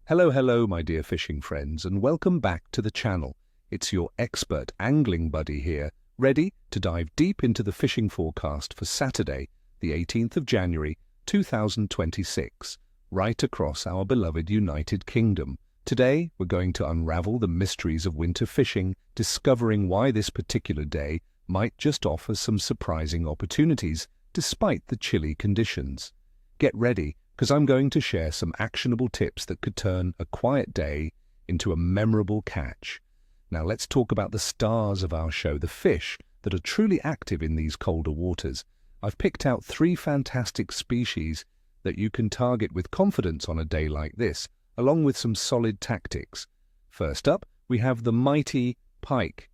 Hello, my dear fishing friends, and welcome back to the channel. It's your expert angling buddy here, ready to dive deep into the fishing forecast for Saturday, the 18th of January, 2026, right across our beloved United Kingdom. Today, we're going to unravel the mysteries of winter fishing, discovering why this particular day might just offer some surprising opportunities, despite the chilly conditions. Get ready, because I'm going to share some actionable tips that could turn a quiet day into a memorable catch. Now let's talk about the stars of our show, the fish that are truly active in these colder waters. I've picked out 3 fantastic species that you can target with confidence on a day like this, along with some solid tactics. First up, we have the mighty pike.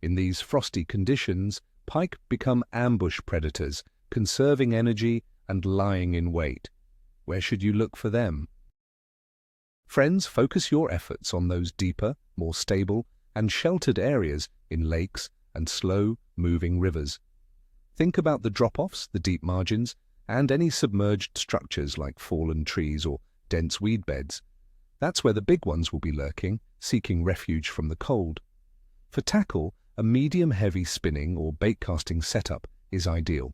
In these frosty conditions, pike become ambush predators, conserving energy and lying in wait. Where should you look for them? Friends, focus your efforts on those deeper, more stable, and sheltered areas in lakes and slow-moving rivers. Think about the drop-offs, the deep margins, and any submerged structures like fallen trees or dense weed beds. That's where the big ones will be lurking, seeking refuge from the cold. For tackle, a medium-heavy spinning or bait-casting setup is ideal.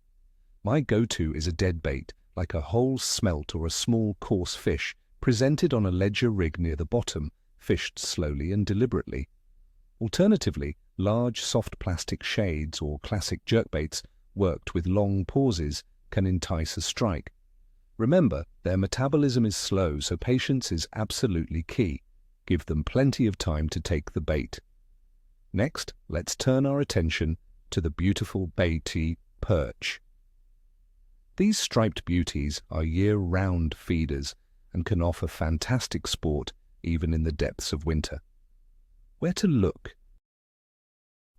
My go-to is a dead bait, like a whole smelt or a small coarse fish, presented on a ledger rig near the bottom, fished slowly and deliberately. Alternatively, large soft plastic shades or classic jerkbaits, worked with long pauses, can entice a strike. Remember, their metabolism is slow, so patience is absolutely key. Give them plenty of time to take the bait. Next, let's turn our attention to the beautiful baity perch. These striped beauties are year-round feeders and can offer fantastic sport even in the depths of winter. Where to look?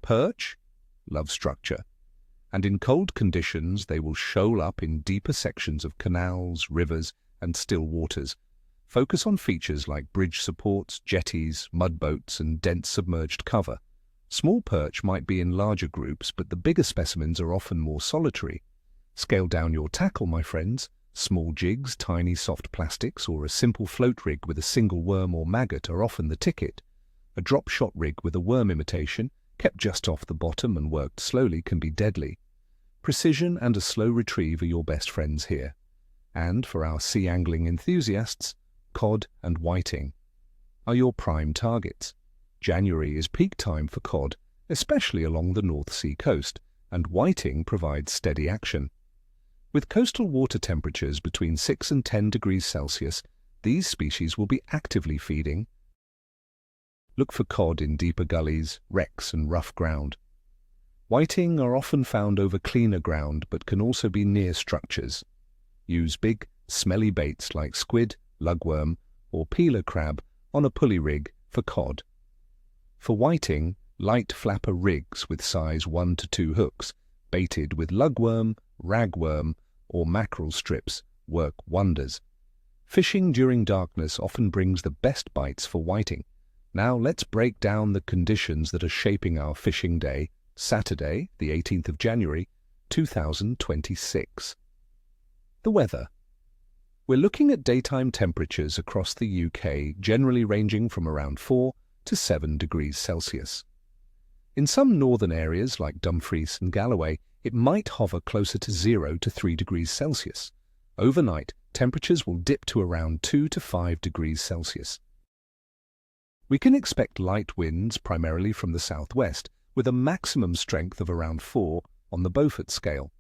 Perch love structure, and in cold conditions they will shoal up in deeper sections of canals, rivers, and still waters. Focus on features like bridge supports, jetties, mud boats, and dense submerged cover. Small perch might be in larger groups, but the bigger specimens are often more solitary. Scale down your tackle, my friends. Small jigs, tiny soft plastics, or a simple float rig with a single worm or maggot are often the ticket. A drop shot rig with a worm imitation, kept just off the bottom and worked slowly, can be deadly. Precision and a slow retrieve are your best friends here. And for our sea angling enthusiasts, cod and whiting are your prime targets. January is peak time for cod, especially along the North Sea coast, and whiting provides steady action. With coastal water temperatures between 6 and 10 degrees Celsius, these species will be actively feeding. Look for cod in deeper gullies, wrecks, and rough ground. Whiting are often found over cleaner ground, but can also be near structures. Use big, smelly baits like squid, lugworm, or peeler crab on a pulley rig for cod. For whiting, light flapper rigs with size 1 to 2 hooks, baited with lugworm, ragworm, or mackerel strips, work wonders. Fishing during darkness often brings the best bites for whiting. Now let's break down the conditions that are shaping our fishing day, Saturday, the 18th of January, 2026. The weather. We're looking at daytime temperatures across the UK, generally ranging from around 4 to 7 degrees Celsius. In some northern areas like Dumfries and Galloway, it might hover closer to 0 to 3 degrees Celsius. Overnight, temperatures will dip to around 2 to 5 degrees Celsius. We can expect light winds primarily from the southwest, with a maximum strength of around 4 on the Beaufort scale.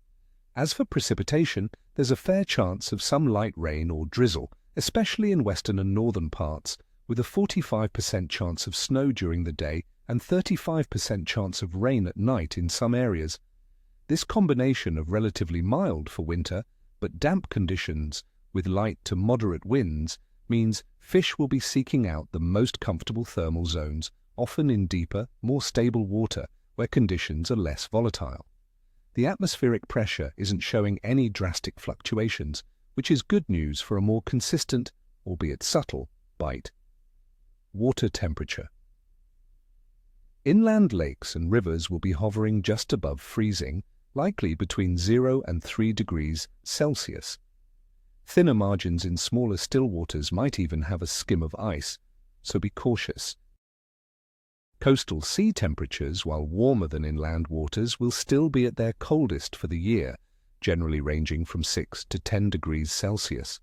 As for precipitation, there's a fair chance of some light rain or drizzle, especially in western and northern parts, with a 45% chance of snow during the day and 35% chance of rain at night in some areas. This combination of relatively mild for winter, but damp conditions with light to moderate winds means fish will be seeking out the most comfortable thermal zones, often in deeper, more stable water where conditions are less volatile. The atmospheric pressure isn't showing any drastic fluctuations, which is good news for a more consistent, albeit subtle, bite. Water temperature. Inland lakes and rivers will be hovering just above freezing, likely between 0 and 3 degrees Celsius. Thinner margins in smaller still waters might even have a skim of ice, so be cautious. Coastal sea temperatures, while warmer than inland waters, will still be at their coldest for the year, generally ranging from 6 to 10 degrees Celsius.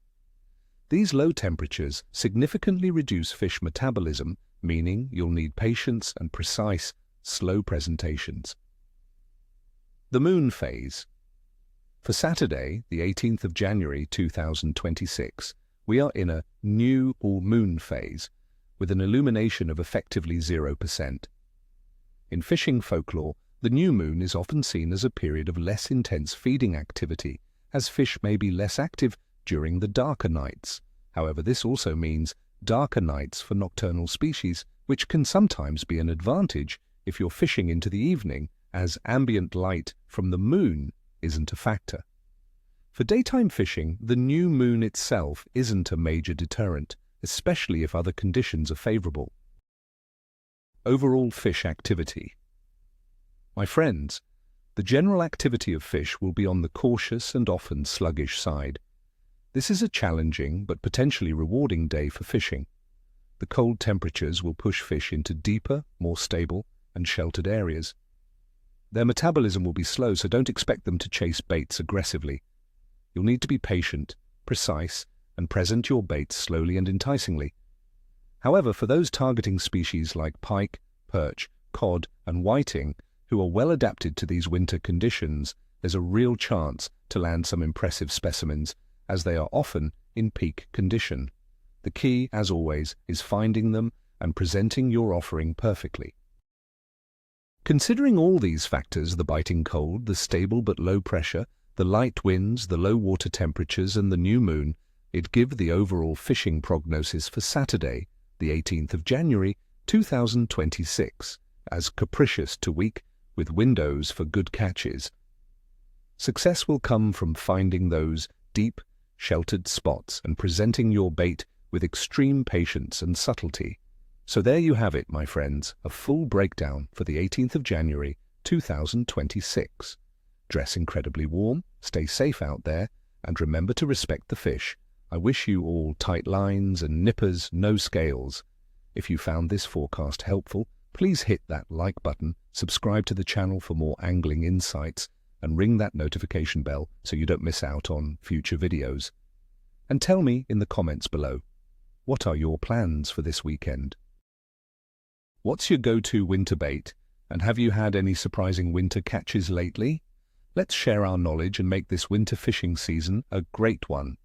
These low temperatures significantly reduce fish metabolism, meaning you'll need patience and precise, slow presentations. The moon phase. For Saturday, the 18th of January 2026, we are in a new or moon phase, with an illumination of effectively 0%. In fishing folklore, the new moon is often seen as a period of less intense feeding activity, as fish may be less active during the darker nights. However, this also means darker nights for nocturnal species, which can sometimes be an advantage if you're fishing into the evening, as ambient light from the moon isn't a factor. For daytime fishing, the new moon itself isn't a major deterrent, especially if other conditions are favorable. Overall fish activity. My friends, the general activity of fish will be on the cautious and often sluggish side. This is a challenging but potentially rewarding day for fishing. The cold temperatures will push fish into deeper, more stable, and sheltered areas. Their metabolism will be slow, so don't expect them to chase baits aggressively. You'll need to be patient, precise, and present your baits slowly and enticingly. However, for those targeting species like pike, perch, cod, and whiting, who are well adapted to these winter conditions, there's a real chance to land some impressive specimens, as they are often in peak condition. The key, as always, is finding them and presenting your offering perfectly. Considering all these factors, the biting cold, the stable but low pressure, the light winds, the low water temperatures, and the new moon, it gives the overall fishing prognosis for Saturday, the 18th of January 2026, as capricious to weak, with windows for good catches. Success will come from finding those deep, sheltered spots and presenting your bait with extreme patience and subtlety. So there you have it, my friends, a full breakdown for the 18th of January 2026. Dress incredibly warm, stay safe out there, and remember to respect the fish. I wish you all tight lines and nippers, no scales. If you found this forecast helpful, please hit that like button, subscribe to the channel for more angling insights, and ring that notification bell so you don't miss out on future videos. And tell me in the comments below, what are your plans for this weekend? What's your go-to winter bait, and have you had any surprising winter catches lately? Let's share our knowledge and make this winter fishing season a great one.